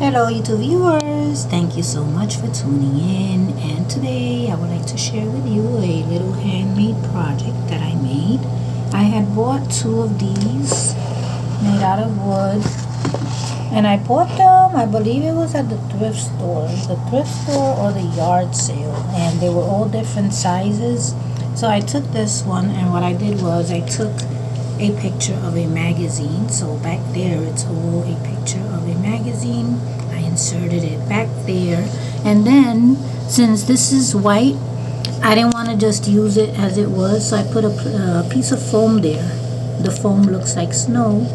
Hello YouTube viewers, thank you so much for tuning in, and today I would like to share with you a little handmade project that I made. I had bought two of these made out of wood, and I bought them, I believe it was at the thrift store or the yard sale, and they were all different sizes. So I took this one, and what I did was I took a picture of a magazine. So back there it's all a picture of a magazine. I inserted it back there, and then since this is white, I didn't want to just use it as it was, so I put a piece of foam there. The foam looks like snow,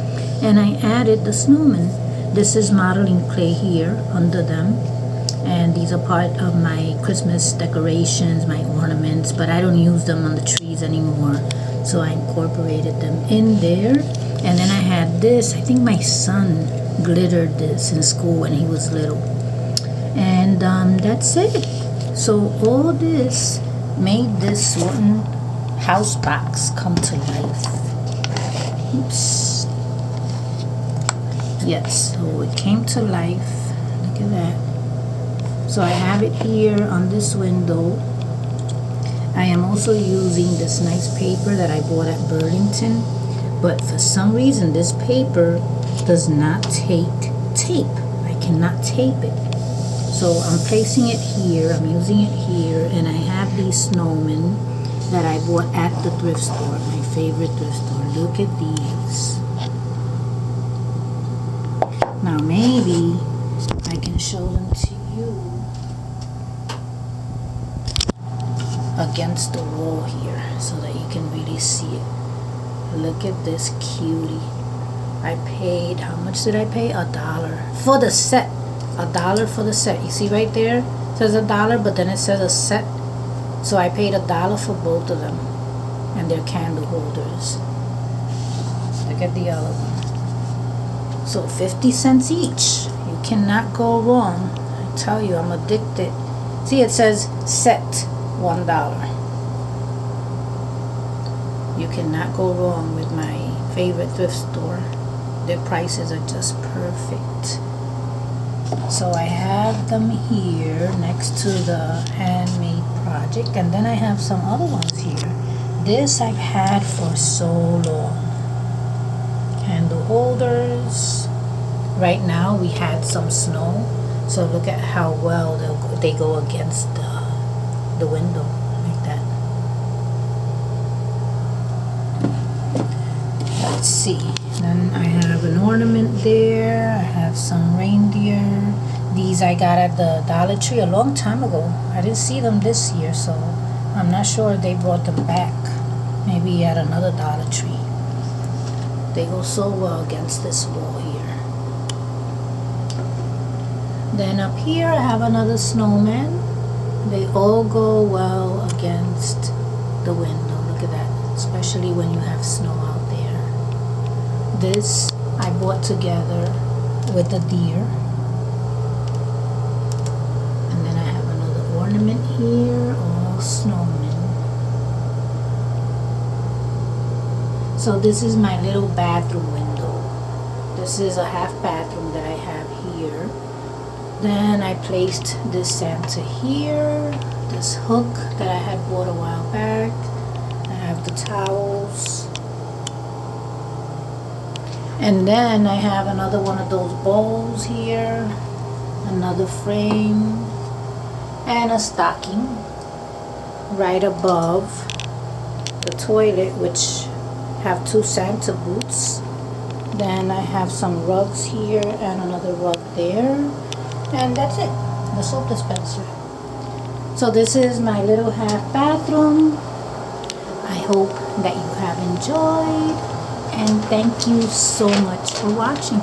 and I added the snowman. This is modeling clay here under them, and these are part of my Christmas decorations, my ornaments, but I don't use them on the trees anymore. So I incorporated them in there. And then I had this, I think my son glittered this in school when he was little. And that's it. So all this made this one house box come to life. Oops. Yes, so it came to life. Look at that. So I have it here on this window. I am also using this nice paper that I bought at Burlington, but for some reason this paper does not take tape. I cannot tape it. So I'm placing it here, I'm using it here, and I have these snowmen that I bought at the thrift store, my favorite thrift store. Look at these. Now maybe I can show them to you against the wall here so that you can really see it. Look at this cutie. I paid, how much did I pay? $1 for the set. $1 for the set. You see right there? It says $1, but then it says a set. So I paid $1 for both of them. And they're candle holders. Look at the other one. So 50 cents each. You cannot go wrong. I tell you, I'm addicted. See, it says set $1. You cannot go wrong with my favorite thrift store. Their prices are just perfect. So I have them here next to the handmade project, and then I have some other ones here. This I've had for so long. Candle holders. Right now we had some snow, so look at how well they go against the window like that. Let's see. Then I have an ornament there. I have some reindeer. These I got at the Dollar Tree a long time ago. I didn't see them this year, so I'm not sure if they brought them back. Maybe at another Dollar Tree. They go so well against this wall here. Then up here I have another snowman. They all go well against the window. Look at that, especially when you have snow out there. This I bought together with the deer. And then I have another ornament here, all snowmen. So this is my little bathroom window. This is a half bathroom that I have here. Then I placed this Santa here, this hook that I had bought a while back. I have the towels. And then I have another one of those bowls here, another frame, and a stocking right above the toilet, which have two Santa boots. Then I have some rugs here and another rug there. And that's it, the soap dispenser. So this is my little half bathroom. I hope that you have enjoyed, and thank you so much for watching.